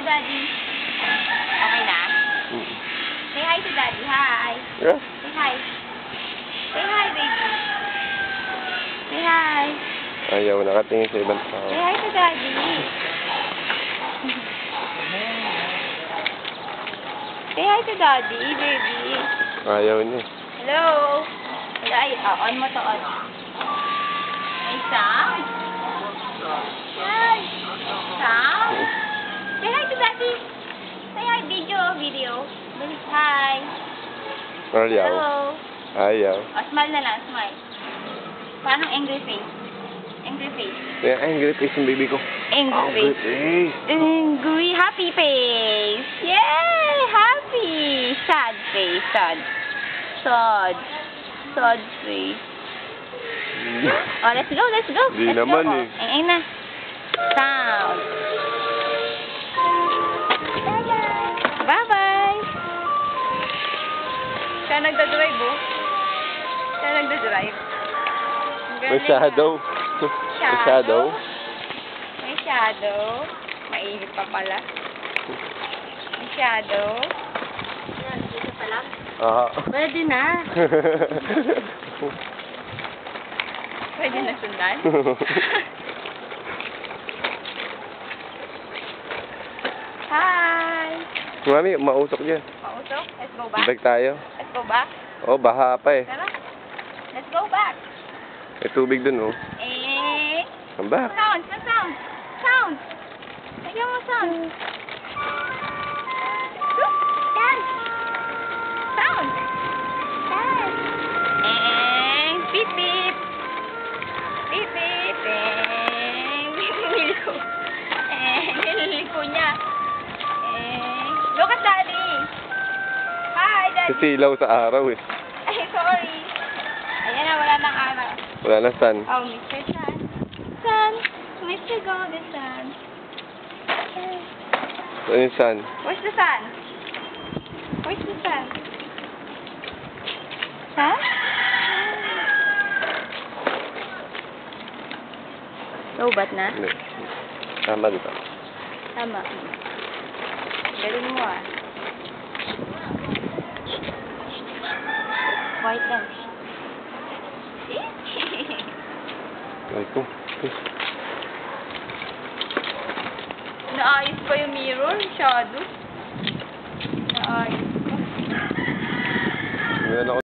Daddy. Okay na? Say hi to Daddy. Hi. Yeah. Say hi. Say hi, baby. Say hi. Ayaw, nakatingin sa ibang tao. Say hi to Daddy. Say hi to Daddy, baby. Ayaw niya. Hello. Ay, on mo to, on. May sound. Hi. Sound. Say hi to Daddy. Say hi, video. Bilis, hi. Ayaw. Hello. Ayaw. Smile na lang, smile. Paano angry face? Angry face. Kaya angry face yung baby ko. Angry face. Angry, happy face. Yay! Happy. Sad face. Sad. Sad face. Oh, let's go. Di Let's naman go. eh. Ay na. Sound. Bye-bye. Siya nagdadrive, oh. Siya nagdadrive. May shadow. May shadow. May shadow. Mainit pa pala. May shadow. Yan, dito pa lang. Pwede na. Pwede na sundan. Hi! Mami, mausok dyan. Mausok? Let's go back. Balik tayo. Let's go back. Oh, baha pa eh. Tara. Let's go back. May tubig dun, oh. Come back. Sound. Lagyan mo sound. Dance. Sound. Dance. Beep, beep. Beep, beep. Niliko. Niliko niya. Look at Daddy. Hi, Daddy. Sisilaw sa araw eh. Ay, sorry. Ayan na, wala nang araw. Wala na sun. Oh, Mr. Sun. Sun. Mr. Golden Sun. Saan yung sun? Where's the sun? Where's the sun? Sun? Lobat na? Hindi. Tama dito. Tama. Galing mo ah. White lang. Ay ko. Naayos pa yung mirror, shadow. Naayos pa. Ngayon ako